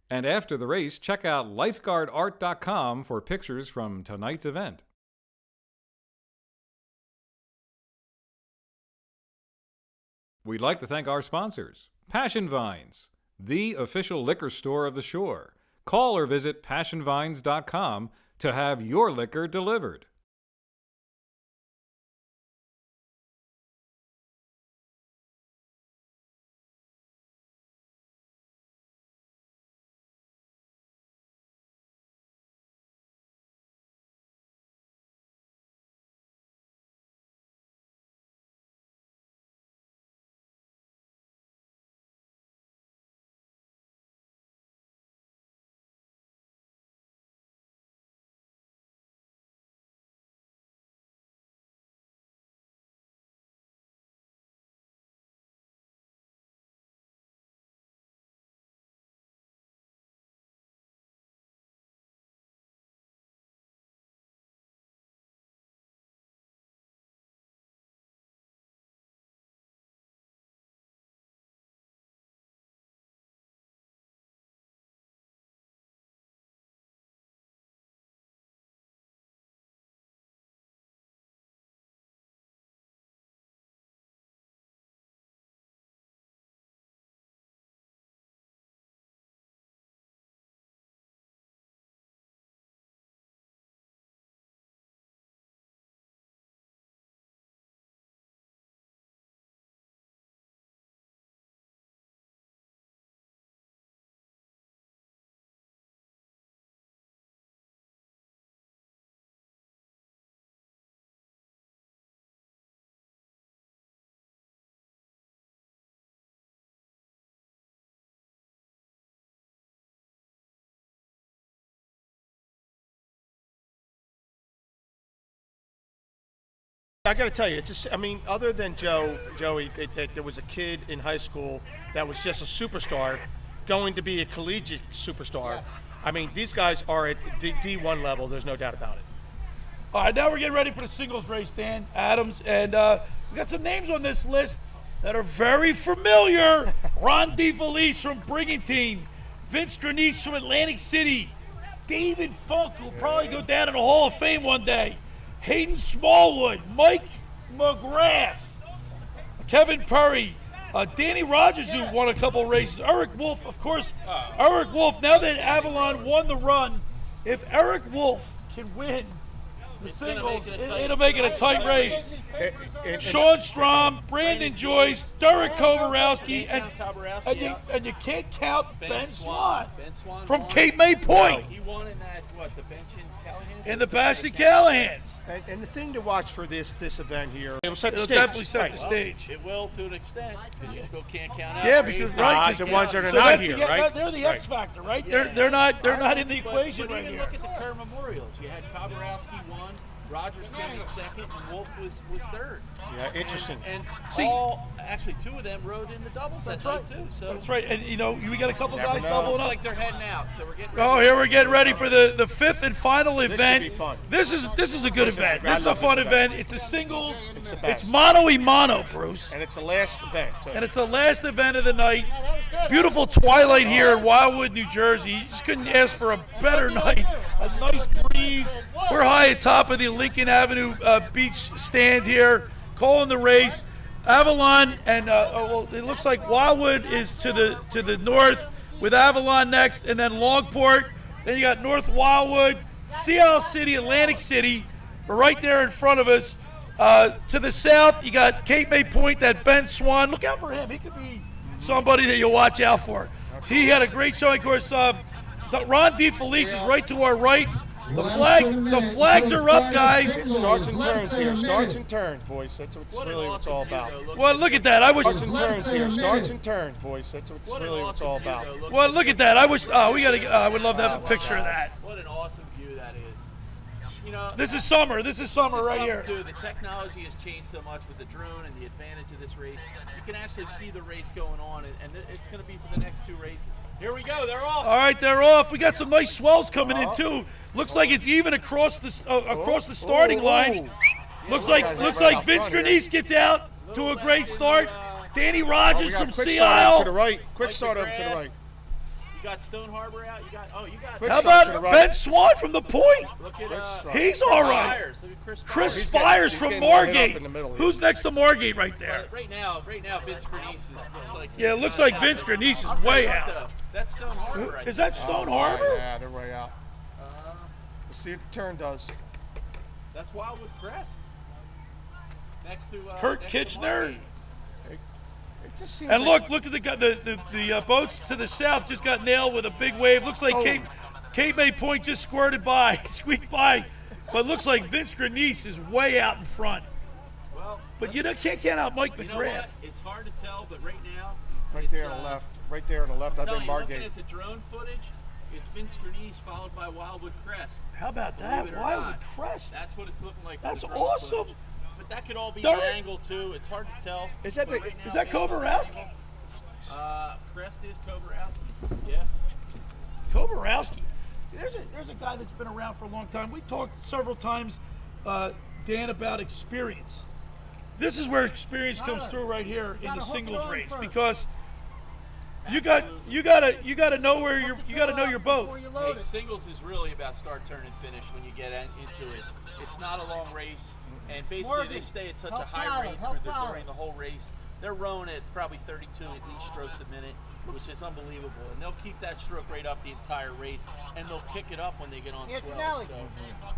And after the race, check out lifeguardart.com for pictures from tonight's event. We'd like to thank our sponsors, Passionvines, the official liquor store of the shore. Call or visit passionvines.com to have your liquor delivered.
I got to tell you, it's just, I mean, other than Joey, there was a kid in high school that was just a superstar, going to be a collegiate superstar.
Yes.
I mean, these guys are at D1 level. There's no doubt about it.
All right, now we're getting ready for the singles race, Dan Adams, and we got some names on this list that are very familiar. Ron DeFelice from Brigantine, Vince Grenice from Atlantic City, David Funk, who'll probably go down in the Hall of Fame one day, Hayden Smallwood, Mike McGrath, Kevin Perry, Danny Rogers, who won a couple races, Eric Wolf, of course. Eric Wolf, now that Avalon won the run, if Eric Wolf can win the singles, it'll make it a tight race. Sean Strom, Brandon Joyce, Derek Kowarowski, and you can't count Ben Swan from Cape May Point.
He won in that, the bench in Callahan?
In the Bastion Callahans.
And the thing to watch for this event here, it'll set the
It'll
stage.
definitely set
Right.
the stage.
It will to an extent, because you still can't count out.
Yeah, because right,
the ones that are
so
not
that's
here,
the,
right?
They're the
Right.
X factor, right? They're not in the equation
but
right
even
here.
look at the Kerr Memorials. You had Kowarowski won, Rogers came in second, and Wolf was third.
Yeah, interesting.
And
See-
actually two of them rode in the doubles that night too. So
That's right, and we got a couple
Never
guys
know.
doubling
looks
up.
like they're heading out. So we're getting.
Oh, here we're getting ready for the fifth and final event.
should be fun.
This is a good event. This is a fun event. It's a singles.
It's the
It's
best.
mono-y-mono, Bruce.
And it's the last event, too.
And it's the last event of the night.
Yeah, that was good.
Beautiful twilight here in Wildwood, New Jersey. You just couldn't ask for a better night. A nice breeze. We're high atop of the Lincoln Avenue beach stand here, calling the race. Avalon and it looks like Wildwood is to the north, with Avalon next, and then Longport. Then you got North Wildwood, Sea City, Atlantic City, right there in front of us. To the south, you got Cape May Point. That Ben Swan. Look out for him. He could be somebody that you'll watch out for. He had a great showing. Of course, Ron DeFelice is right to our right. The flags are up, guys.
Starts and turns here. Starts and turns, boys. That's what it's
What an
really what it's
awesome
all
view,
about.
though. Look
Well,
at
look at that. I wish.
Starts and turns
Less than
here.
a
Starts
minute.
and turns, boys. That's what it's
what an
really what it's
awesome
all
view,
about.
though. Look
Well,
at
look at that. I wish. We gotta. I would love to have a picture of that.
What an awesome view that is. You know,
This is summer. This is summer
this is
right
something,
here.
Too. The technology has changed so much with the drone and the advantage of this race. You can actually see the race going on, and it's going to be for the next two races. Here we go. They're off.
All right, they're off. We got some nice swells coming in too. Looks like it's even across the starting line. Looks like Vince Grenice gets out to a great start. Danny
We
Rogers
got
from
quick
Sea
start over to the
Isle.
right. Quick
Mike
start over to the
McGrath.
right.
You got Stone Harbor out. You got
Quick
How
start to the
about
right.
Ben Swan from the Point?
look at
He's all right.
Spires. Look at Chris
Chris
Spires.
Spires
he's
from
getting hit up
Margate.
in the middle here.
Who's next to Margate right there?
Right now, Vince Grenice looks like.
Yeah, it looks like Vince Grenice is way out.
That's Stone Harbor. Right
Is that Stone
Oh,
Harbor?
Yeah, they're way out. Let's see what the turn does.
That's Wildwood Crest. Next to
Kurt
next to
Kitchener.
Margate.
It just seems
And
like
look at the boats to the south just got nailed with a big wave. Looks like Cape May Point just squirted by, squeaked by, but looks like Vince Grenice is way out in front.
Well,
But you can't count out Mike
you know
McGrath.
what? It's hard to tell, but right now,
right there on the left. Right there on the left. I
Telling
think
you, looking
Margate.
at the drone footage, it's Vince Grenice followed by Wildwood Crest.
How about that?
Believe it or
Wildwood
not.
Crest.
That's what it's looking like. For
That's
the drone
awesome.
footage. But that could all be
Derek-
an angle too. It's hard to tell.
Is that
But
the-
right now,
Is that
based on-
Kowarowski?
Crest is Kowarowski. Yes.
Kowarowski. There's a guy that's been around for a long time. We talked several times, Dan, about experience. This is where experience comes through right here in the
Gotta hook
singles
it on
race
first.
because you gotta know where you gotta know your boat.
Before you
Hey,
load it.
singles is really about start, turn, and finish when you get into it. It's not a long race, and basically
Morgan,
they stay at such a
help
high
Tyler,
rate
help Tyler.
during the whole race. They're rowing at probably 32 at least strokes a minute, which is unbelievable. And they'll keep that stroke rate up the entire race, and they'll pick it up when they get on
Yeah,
swells.
Tonelli.
So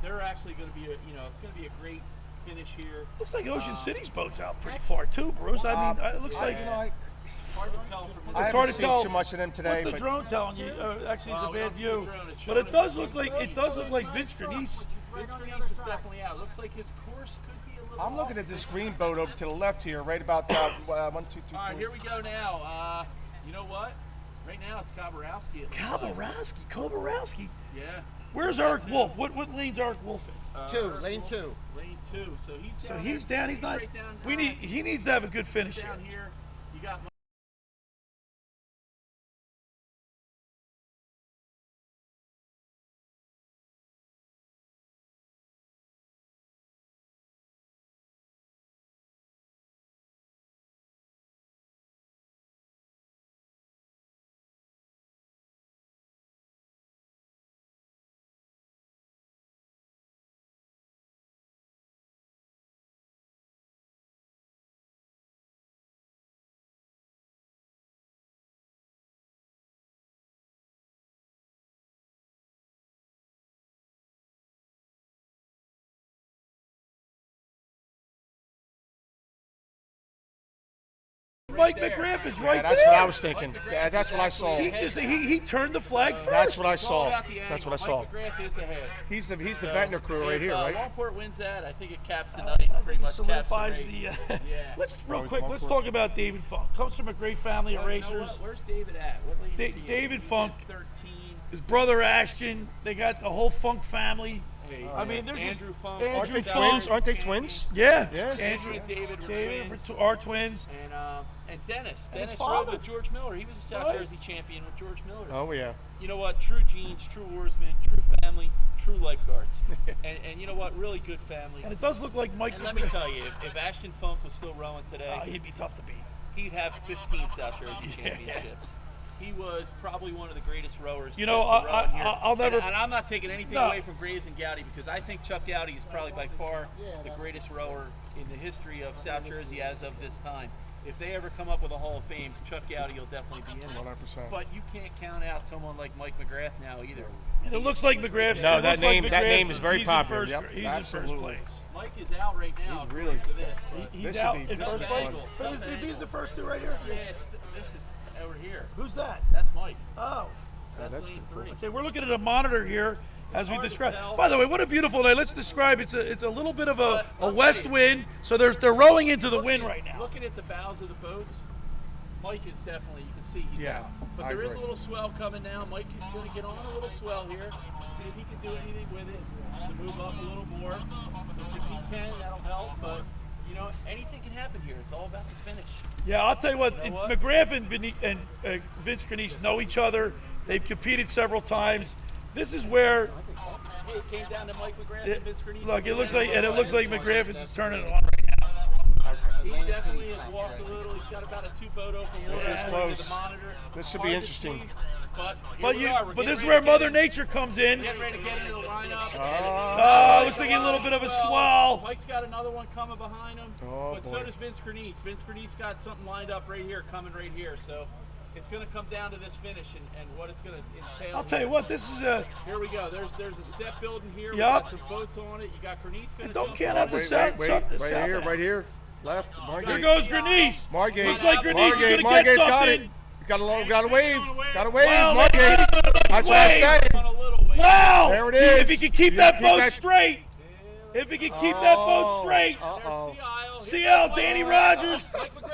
they're actually going to be it's going to be a great finish here.
Looks like Ocean City's boat's out pretty far too, Bruce. I mean, it looks like.
Hard to tell from
I
It's hard
haven't
to
seen
tell.
too much of them today.
What's the
but
drone telling you? Actually, it's
Well,
a
we
bad
don't see the
view,
drone. It's
but
showing
it does
us
look like Vince Grenice.
Vince Grenice was definitely out. Looks like his course could be a little
I'm looking
off.
at this green boat over to the left here, right about that 1, 2, 3,
All right,
4.
here we go now. You know what? Right now it's Kowarowski.
Kowarowski.
Yeah.
Where's Eric Wolf? What lane's Eric Wolf in?
lane two.
Lane 2. So he's down.
So he's down. He's not.
right down.
He needs to have a good finish
He's
here.
down here. You got.
Mike McGrath is right
That's
there.
what I was thinking. That's what I saw.
He turned the flag first.
That's what I
It's all
saw.
about the
That's
angle.
what I saw.
Mike McGrath is ahead.
He's the Ventnor crew right
If,
here, right?
Longport wins that, I think it caps the night. Pretty much caps the
solidifies
race.
the.
Yeah.
Let's real
Always
quick. Let's
Longport.
talk about David Funk. Comes from a great family of
Well, you know
racers.
what? Where's David at? What lane is he in?
David
He's
Funk.
at 13.
His brother Ashton. They got the whole Funk family.
Hey,
I mean, there's just
Andrew Funk.
Andrew
Aren't they
Funk.
twins? Aren't they twins?
Yeah.
Yeah.
Andrew and David were twins.
Are twins.
And Dennis.
And his
Dennis rode
father.
with George Miller. He was a South
Right.
Jersey champion with George Miller.
Oh yeah.
You know what? True genes, true oarsmen, true family, true lifeguards. and you know what? Really good family.
And it does look like Mike.
And let me tell you, if Ashton Funk was still rowing today,
he'd be tough to beat.
he'd have 15 South Jersey championships. He was probably one of the greatest rowers.
You know,
to row in here.
I'll never.
And I'm not taking anything
No.
away from Graves and Gowdy because I think Chuck Gowdy is probably by far the greatest rower in the history of South Jersey as of this time. If they ever come up with a Hall of Fame, Chuck Gowdy will definitely be in it.
100%.
But you can't count out someone like Mike McGrath now either.
And it looks like McGrath's.
No,
it
that
looks like
name- that
McGrath's-
name is very
he's
popular.
In first,
Yep,
he's
absolutely.
in first place.
Mike is out right now.
He's really-
for this. But
He's
This should
out
be-
in
this
first
is
place.
angle.
So
Tough
these are
angle.
the first two right here.
Yeah, this is over here.
Who's that?
That's Mike.
Oh.
That's
that's
lane
pretty
3.
Okay, we're looking at a monitor here as we
hard to
describe.
tell.
By the way, what a beautiful day. Let's describe. It's a little bit of a
I'll
west
tell you.
wind, so they're rowing into the wind right now.
Looking at the bows of the boats, Mike is definitely, you can see he's
Yeah,
out. But
I
there is a
agree.
little swell coming now. Mike is going to get on a little swell here, see if he can do anything with it to move up a little more. Which if he can, that'll help. But, you know, anything can happen here. It's all about the finish.
Yeah, I'll tell you what.
You know what?
McGrath and Vince Grenice know each other. They've competed several times. This is where
Hey, it came down to Mike McGrath and Vince Grenice.
look. It looks like McGrath is turning it on.
He definitely has walked a little. He's got about a 2-boat open water.
This is
according
close.
to the monitor.
This should
Hard
be
to
interesting.
see, But, here
But
we are. We're
this
getting
is
ready
where
to get
Mother
in.
Nature comes in.
Getting ready to get into the lineup.
Oh, looks like a little bit of a swell.
Mike's got another one coming behind him.
Oh,
but so
boy.
does Vince Grenice. Vince Grenice got something lined up right here, coming right here. So it's going to come down to this finish and what it's going to entail.
I'll tell you what. This is a.
Here we go. There's a set building here. We
Yup.
got some boats on it. You got Grenice going to
Don't
jump
count
on
out the
it.
south.
Wait,
south,
right
south
here,
end.
right here, left. Margate.
Here goes Grenice.
Margate.
Looks like Grenice is
Margate.
going to get
Margate's got it.
something.
Got a
Sitting
wave.
on a wave.
Got a wave.
Wow,
Margate.
nice
That's what I
wave.
say.
On a little wave.
Wow!
There it is.
If he can keep
You
that
keep
boat
that-
straight, if he can keep that boat straight,
Uh-oh.
CL, Danny Rogers,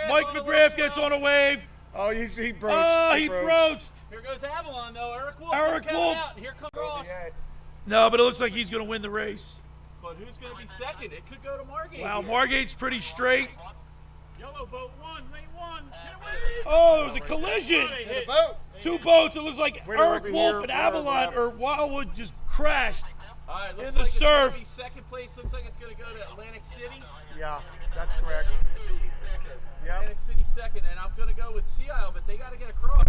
Mike McGrath gets on a wave.
Oh, he broached.
Oh, he broached.
Here goes Avalon though. Eric Wolf.
Eric
coming
Wolf.
Out. Here comes Ross.
No, but it looks like he's going to win the race.
But who's going to be second? It could go to Margate.
Wow,
here.
Margate's pretty straight.
Yellow boat won. Lane 1. Get away.
Oh, it was a collision.
The boat.
Two boats. It looks like
Wait,
Eric
over
Wolf
here,
and
right
Avalon
left.
or Wildwood just crashed.
All right, looks
In the
like it's
surf.
gonna be second place. Looks like it's going to go to Atlantic City.
Yeah, that's correct. Yep.
Atlantic City second, and I'm going to go with Sea Isle, but they got to get across.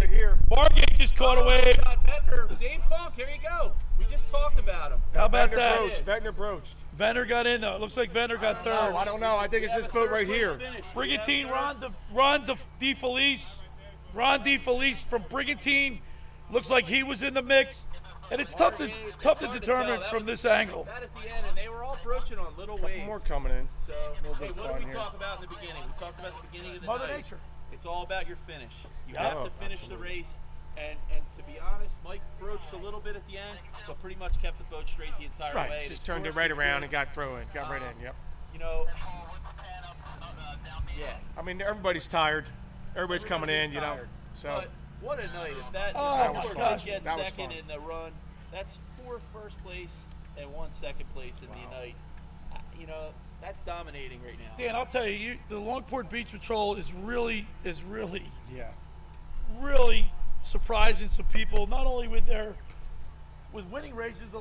Right here.
Margate just caught a wave.
Got Ventnor. Dave Funk, here you go. We just talked about him.
How about
Ventnor
that?
broached. Ventnor broached.
Venner got in though. It looks like Venner got third.
Oh, I don't know. I think it's this boat right here.
Brigantine Ron DeFelice from Brigantine. Looks like he was in the mix. And it's tough to
Hard
determine
tell. That
from
was-
this angle.
That at the end, and they were all broaching on little waves.
More coming in.
So,
little
hey,
bit of
what
fun
did we
here.
talk about in the beginning? We talked about the beginning of the
Mother
night.
Nature.
It's all about your finish. You
Yeah.
have to finish the race. And to be honest, Mike broached a little bit at the end, but pretty much kept the boat straight the entire way.
Right.
The
Just turned it
course
right
was
around
good.
and got through it. Got right in. Yep.
You know, yeah.
I mean, everybody's tired. Everybody's coming in, you know.
tired.
So
But what a night. If that
Oh,
if
my
Newport
gosh.
could get
That was
second
fun.
in the run, that's 4 first place and won second place in the night. You know, that's dominating right now.
Dan, I'll tell you, the Longport Beach Patrol is really
Yeah.
really surprising some people. Not only with winning races, the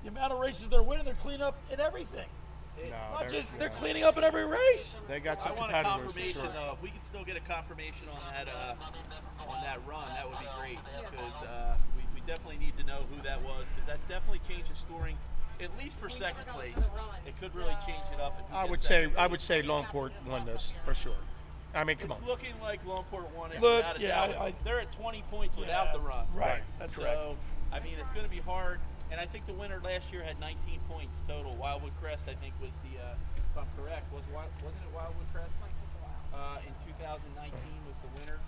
amount of races they're winning, they're cleaning up in everything. They're cleaning up in every race.
They got some
I want a
competitors
confirmation
for sure.
though. If we could still get a confirmation on that run, that would be great because we definitely need to know who that was because that definitely changed the scoring. At least for second place, it could really change it up. If we
I
get
would
second
say Longport won this for sure. I mean, come
It's
on.
looking like Longport won it
Look,
without a
yeah,
doubt. They're at 20 points without the run.
Right, that's right.
So, I mean, it's going to be hard. And I think the winner last year had 19 points total. Wildwood Crest, I think, was the, if I'm correct, wasn't it Wildwood Crest? In 2019 was the winner.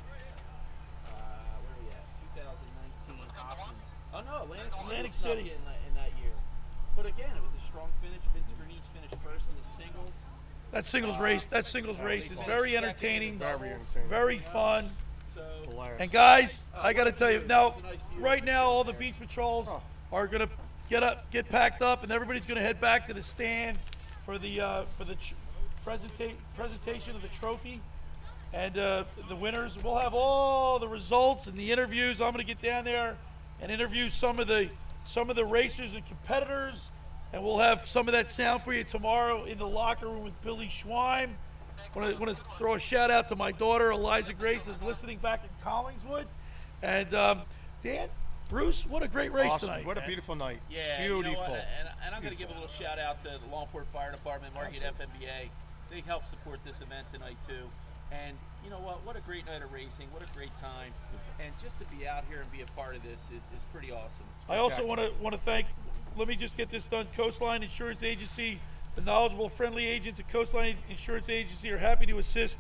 Where are we at? 2019 Hoffman's. Oh no, Atlantic City snuck in that year. But again, it was a strong finish. Vince Greniche finished first in the singles.
That singles race is very entertaining,
Very entertaining.
very fun.
So,
Hilarious.
And guys, I got to tell you now, right now, all the beach patrols are gonna get packed up, and everybody's gonna head back to the stand for the presentation of the trophy. And the winners, we'll have all the results and the interviews. I'm gonna get down there and interview some of the racers and competitors, and we'll have some of that sound for you tomorrow in the locker room with Billy Schweim. Want to throw a shout out to my daughter Eliza Grace, is listening back in Collingswood, and Dan, Bruce, what a great race
Awesome.
tonight!
What a beautiful night.
yeah,
Beautiful.
You know what? And I'm going to give a little shout out to the Longport Fire Department, Margate FMBA. They helped support this event tonight too. And you know what? What a great night of racing. What a great time. And just to be out here and be a part of this is pretty awesome.
I also want to thank. Let me just get this done. Coastline Insurance Agency, the knowledgeable, friendly agents at Coastline Insurance Agency are happy to assist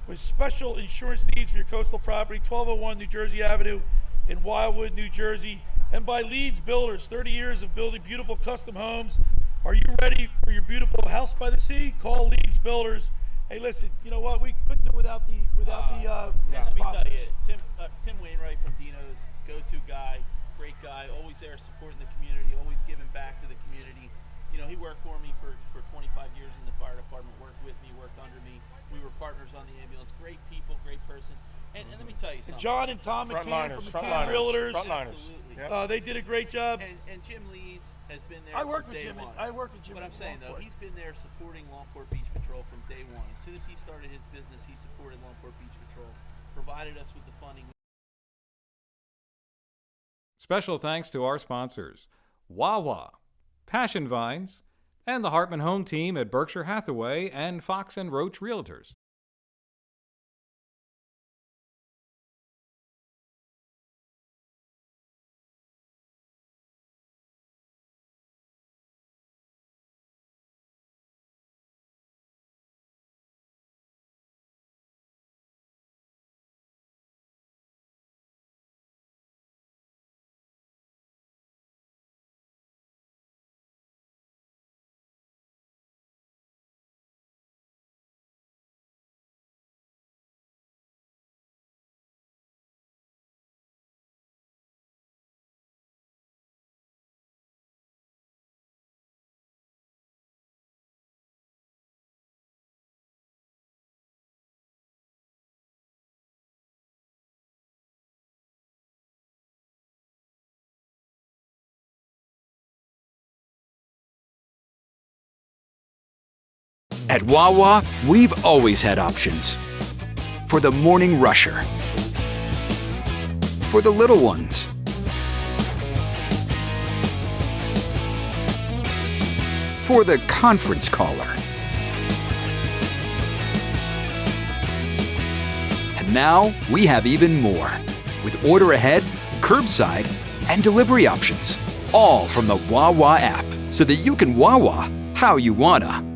with special insurance needs for your coastal property. 1201 New Jersey Avenue in Wildwood, New Jersey, and by Leeds Builders. 30 years of building beautiful custom homes. Are you ready for your beautiful house by the sea? Call Leeds Builders. Hey, listen. You know what? We couldn't do it without the
Let me tell
sponsors.
you, Tim Wainwright from Dino's, go-to guy, great guy, always there supporting the community, always giving back to the community. You know, he worked for me for 25 years in the fire department, worked with me, worked under me. We were partners on the ambulance. Great people, great person. And let me tell you something.
John and Tom McCann from McCann Realtors.
Absolutely.
Yep.
They did a great job.
And Jim Leeds has been there
I worked
from
with
day
Jim.
one.
I worked with Jim.
But I'm saying though, he's been there supporting Longport Beach Patrol from day one. As soon as he started his business, he supported Longport Beach Patrol, provided us with the funding.
Special thanks to our sponsors, Wawa, Passionvines, and the Hartman Home Team at Berkshire Hathaway and Fox and Roach Realtors.
At Wawa, we've always had options. For the morning rusher. For the little ones. For the conference caller. And now we have even more. With order ahead, curbside, and delivery options. All from the Wawa app, so that you can Wawa how you wanna.